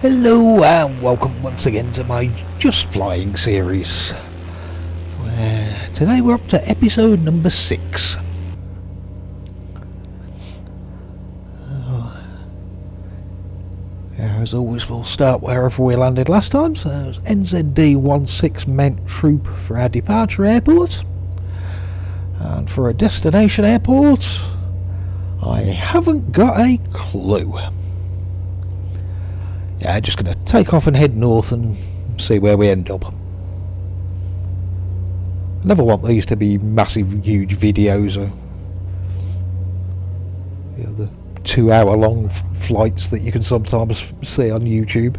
Hello and welcome once again to my Just Flying series, where today we're up to episode number 6. As always, we'll start wherever we landed last time, so it was NZD16 Mount Troup for our departure airport, and for a destination airport I haven't got a clue. Yeah, just going to take off and head north and see where we end up. I never want these to be massive, huge videos, or the 2-hour-long flights that you can sometimes see on YouTube.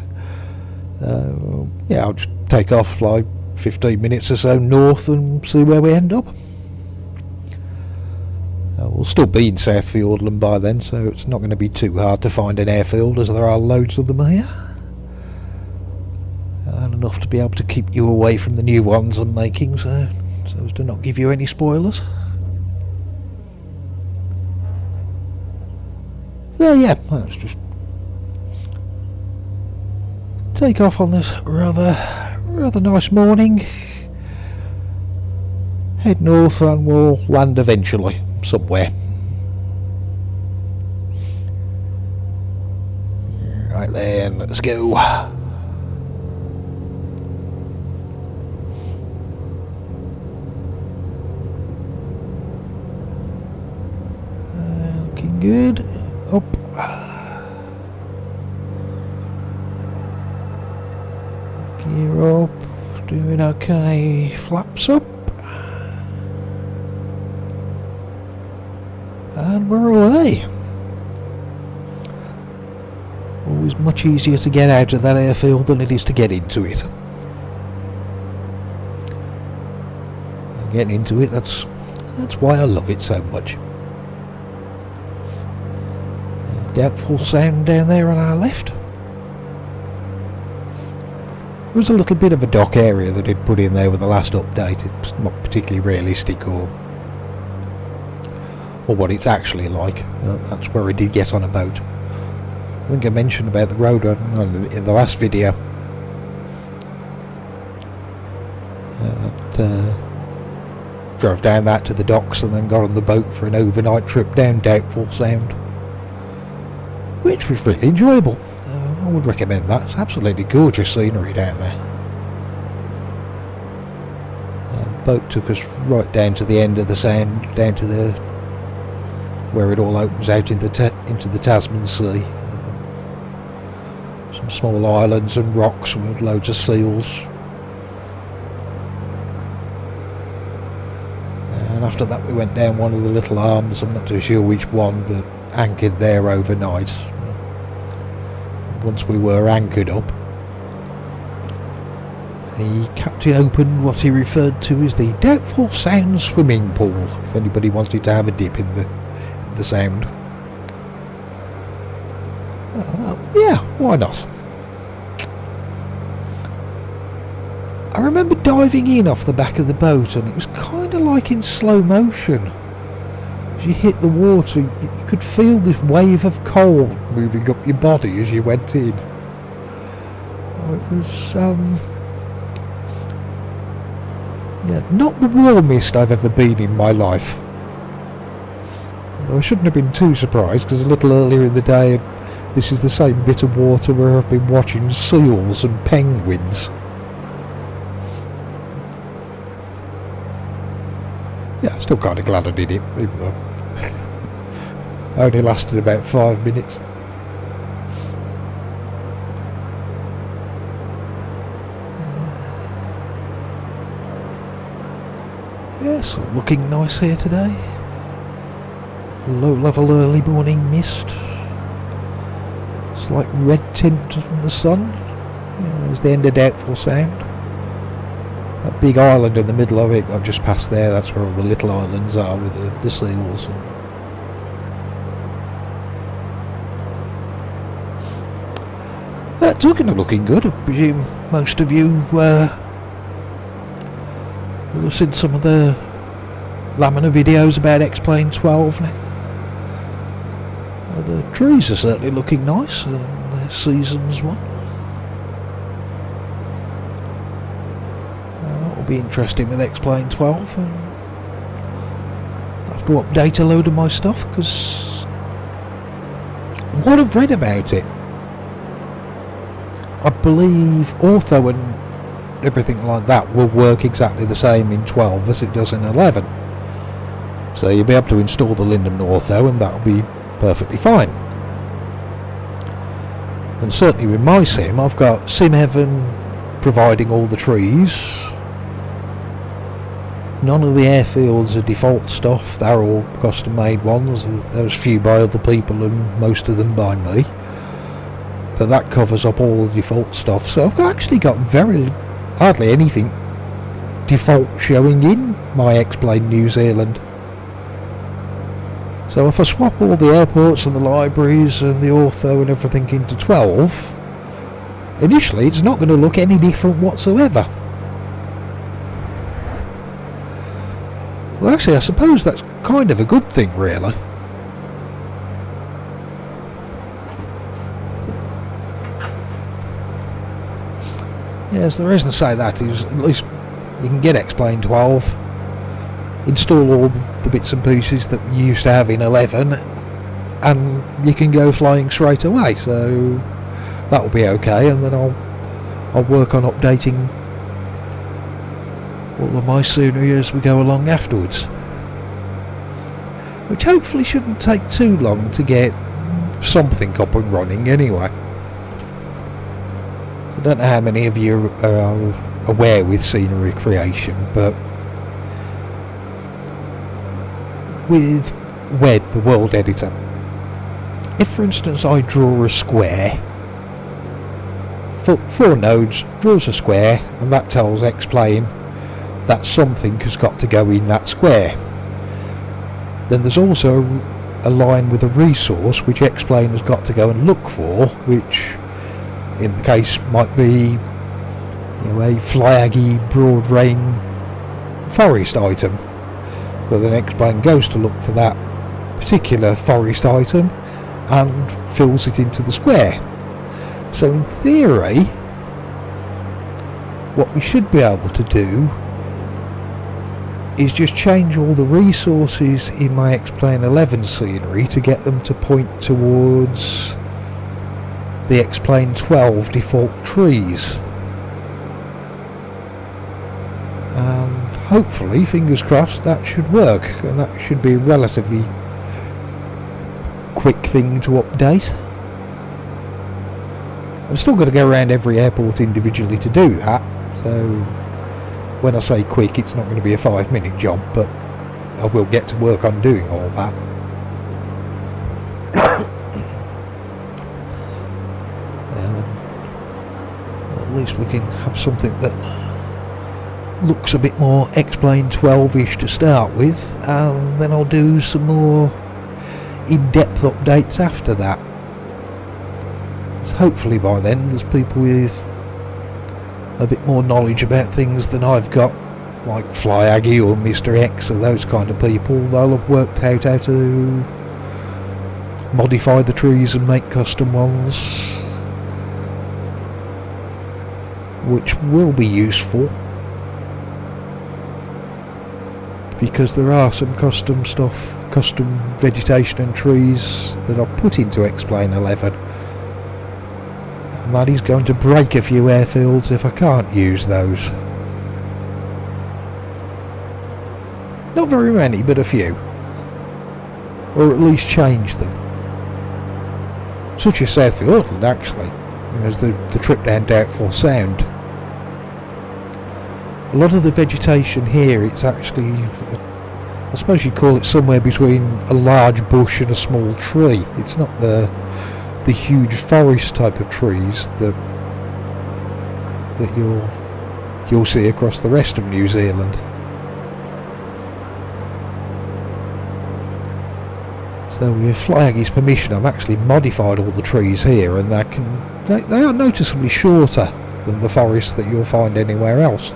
Yeah, I'll just take off, fly 15 minutes or so north and see where we end up. We'll still be in South Fiordland by then, so it's not going to be too hard to find an airfield, as there are loads of them here. And enough to be able to keep you away from the new ones I'm making, so as to not give you any spoilers. So yeah, let's just take off on this rather nice morning. Head north and we'll land eventually somewhere. Right then, let's go. Looking good. Up. Gear up. Doing okay. Flaps up. And we're away. Always much easier to get out of that airfield than it is to get into it. And getting into it, that's why I love it so much. Doubtful sound down there on our left. There was a little bit of a dock area that it put in there with the last update. It's not particularly realistic or what it's actually like. That's where I did get on a boat. I think I mentioned about the road in the last video. Drove down that to the docks and then got on the boat for an overnight trip down Doubtful Sound, which was really enjoyable. I would recommend that. It's absolutely gorgeous scenery down there. The boat took us right down to the end of the sound, down to where it all opens out into the Tasman Sea. Some small islands and rocks with loads of seals. And after that we went down one of the little arms, I'm not too sure which one, but anchored there overnight. Once we were anchored up, the captain opened what he referred to as the Doubtful Sound swimming pool, if anybody wanted to have a dip in the sound. Yeah, why not? I remember diving in off the back of the boat, and it was kind of like in slow motion. As you hit the water, you could feel this wave of cold moving up your body as you went in. It was yeah, not the warmest I've ever been in my life. I shouldn't have been too surprised, because a little earlier in the day this is the same bit of water where I've been watching seals and penguins. Yeah, still kind of glad I did it, even though it only lasted about 5 minutes. Yes, looking nice here today. Low level early morning mist. Slight red tint from the sun. Yeah, there's the end of Doubtful Sound. That big island in the middle of it, I've just passed there, that's where all the little islands are with the seals. Talking of looking good, I presume most of you will have seen some of the Lamina videos about X-Plane 12 now. The trees are certainly looking nice, they're seasons one. be interesting with X-Plane 12, and I have to update a load of my stuff because what I've read about it, I believe Ortho and everything like that will work exactly the same in 12 as it does in 11. So you'll be able to install the Lindem Ortho and that'll be perfectly fine. And certainly with my sim, I've got Sim Heaven providing all the trees. None of the airfields are default stuff, they're all custom made ones. There's a few by other people and most of them by me. But that covers up all the default stuff, so I've actually got hardly anything default showing in my X-Plane New Zealand. So if I swap all the airports and the libraries and the Ortho and everything into 12, initially it's not going to look any different whatsoever. Well, actually I suppose that's kind of a good thing, really. Yes, the reason I say that is at least you can get X-Plane 12, install all the bits and pieces that you used to have in 11, and you can go flying straight away, so that will be okay. And then I'll work on updating all of my scenery as we go along afterwards, which hopefully shouldn't take too long to get something up and running anyway. I don't know how many of you are aware with scenery creation, but with WED, the world editor, if for instance I draw a square, 4 nodes draws a square, and that tells X-Plane that something has got to go in that square. Then there's also a line with a resource which X-Plane has got to go and look for, which in the case might be, you know, a flyaggy broad rain forest item. So the next plane goes to look for that particular forest item and fills it into the square. So in theory, what we should be able to do is just change all the resources in my X-Plane 11 scenery to get them to point towards the X-Plane 12 default trees. And hopefully, fingers crossed, that should work, and that should be a relatively quick thing to update. I've still got to go around every airport individually to do that, so when I say quick, it's not going to be a 5-minute job, but I will get to work on doing all that. At least we can have something that looks a bit more X-Plane 12-ish to start with, and then I'll do some more in-depth updates after that. So hopefully by then there's people with a bit more knowledge about things than I've got, like Flyaggy or Mr. X or those kind of people. They'll have worked out how to modify the trees and make custom ones, which will be useful, because there are some custom stuff, custom vegetation and trees that I've put into X-Plane 11, and that is going to break a few airfields if I can't use those. Not very many, but a few, or at least change them. Such as South Fiordland, actually, as the trip down Doubtful Sound. A lot of the vegetation here, it's actually, I suppose you'd call it somewhere between a large bush and a small tree. It's not the huge forest type of trees that you'll see across the rest of New Zealand. So with Flyaggy's permission, I've actually modified all the trees here, and they are noticeably shorter than the forest that you'll find anywhere else.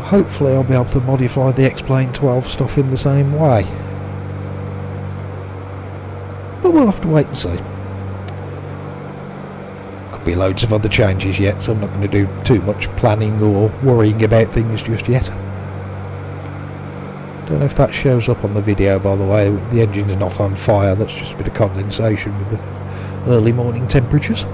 Hopefully I'll be able to modify the X-Plane 12 stuff in the same way. But we'll have to wait and see. be loads of other changes yet, so I'm not going to do too much planning or worrying about things just yet. Don't know if that shows up on the video, by the way. The engine's not on fire, that's just a bit of condensation with the early morning temperatures.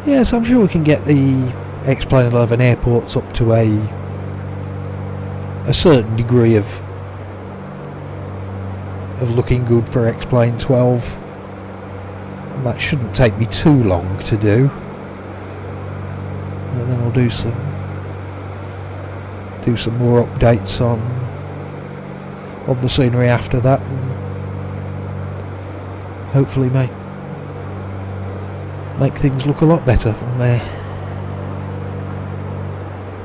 Yes, I'm sure we can get the X-Plane 11 airports up to a certain degree of looking good for X-Plane 12, and that shouldn't take me too long to do. And then I'll do some more updates on the scenery after that, and hopefully make things look a lot better from there.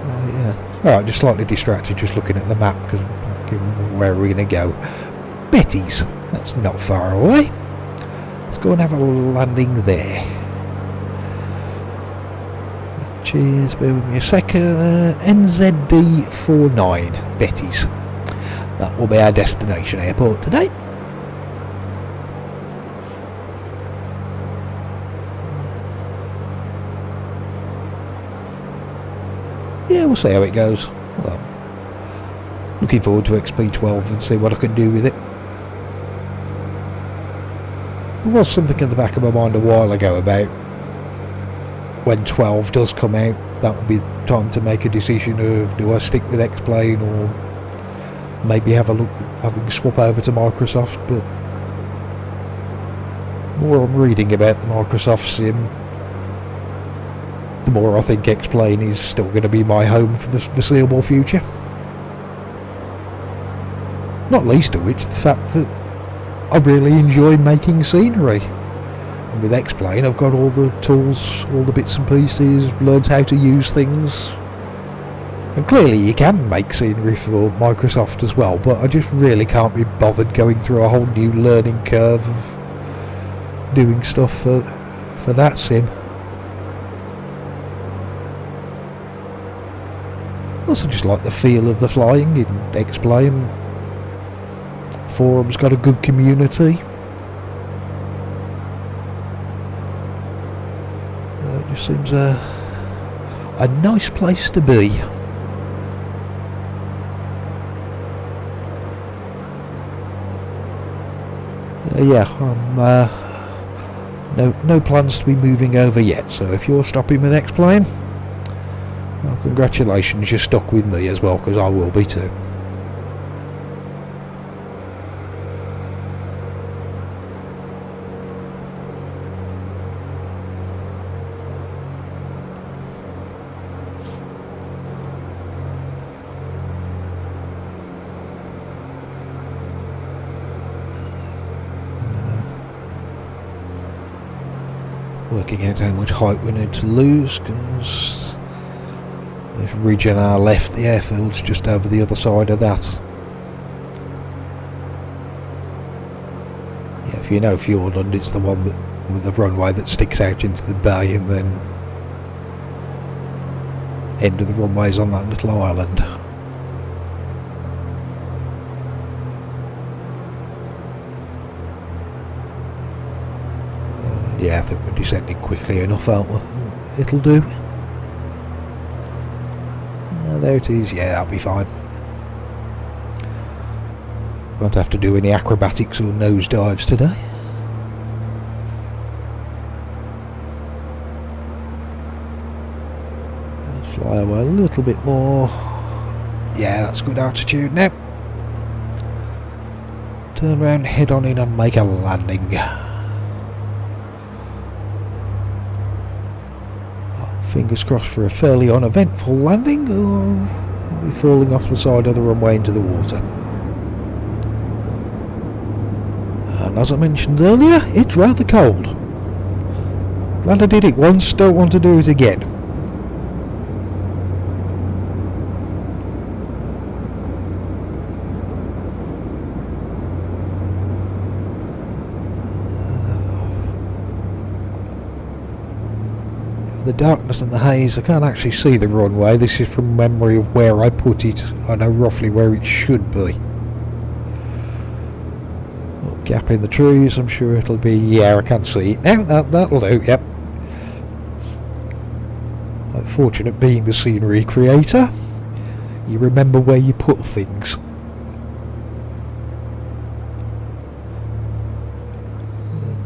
Yeah. Alright, just slightly distracted just looking at the map because I'm thinking, where are we going to go? Betty's. That's not far away. Let's go and have a landing there. Cheers, bear with me a second. NZD49 Betty's. That will be our destination airport today. Yeah, we'll see how it goes. Well, looking forward to XP12 and see what I can do with it. There was something in the back of my mind a while ago about when 12 does come out, that will be time to make a decision of, do I stick with X-Plane or maybe have a look at having swap over to Microsoft. But the more I'm reading about the Microsoft sim, the more I think X-Plane is still going to be my home for the foreseeable future. Not least of which the fact that I really enjoy making scenery. And with X-Plane I've got all the tools, all the bits and pieces, learned how to use things. And clearly you can make scenery for Microsoft as well, but I just really can't be bothered going through a whole new learning curve of doing stuff for that sim. I also just like the feel of the flying in X-Plane. Forum's got a good community. It just seems a nice place to be. Yeah, no plans to be moving over yet. So if you're stopping with X-Plane, well, congratulations, you're stuck with me as well, because I will be too. Working out how much height we need to lose, because this ridge on our left, the airfield's just over the other side of that. Yeah, if you know Fjordland, it's the one that with the runway that sticks out into the bay, and then end of the runway's on that little island. Yeah, I think we're descending quickly enough, aren't we? It'll do. There it is. Yeah, that'll be fine. Won't have to do any acrobatics or nosedives today. Let's fly away a little bit more. Yeah, that's good altitude now. Turn around, head on in and make a landing. Fingers crossed for a fairly uneventful landing, or we'll be falling off the side of the runway into the water. And as I mentioned earlier, it's rather cold. Glad I did it once, don't want to do it again. the darkness and the haze, I can't actually see the runway. This is from memory of where I put it. I know roughly where it should be. Little gap in the trees, I'm sure it'll be... Yeah, I can see it now. That'll do, yep. I'm fortunate being the scenery creator. You remember where you put things.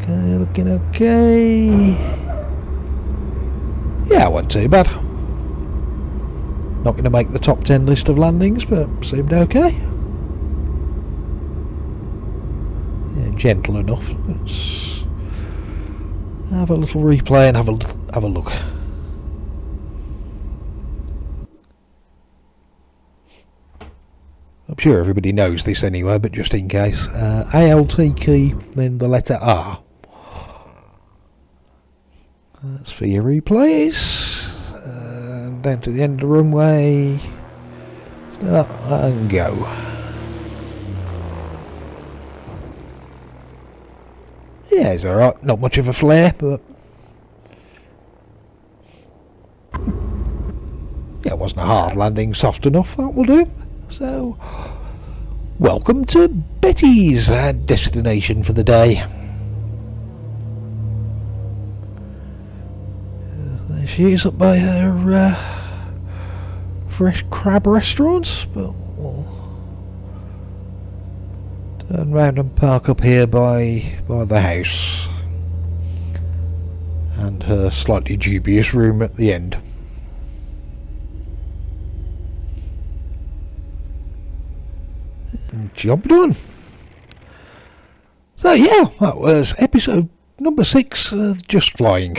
Okay, looking okay. Yeah, it wasn't too bad. Not going to make the top 10 list of landings, but seemed okay. Yeah, gentle enough. Let's have a little replay and have a look. I'm sure everybody knows this anyway, but just in case. ALT key, then the letter R. That's for your replays. Down to the end of the runway. Start and go. Yeah, it's alright. Not much of a flare, but... Yeah, it wasn't a hard landing, soft enough, that will do. So, welcome to Betty's destination for the day. There she is up by her fresh crab restaurant. But we'll turn round and park up here by the house. And her slightly dubious room at the end. Job done. So yeah, that was episode number 6 of Just Flying.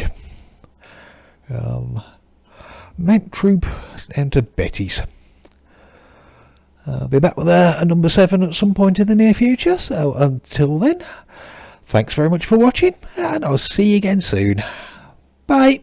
Mount Troup down to Betty's. I'll be back with a number 7 at some point in the near future. So until then, thanks very much for watching, and I'll see you again soon. Bye.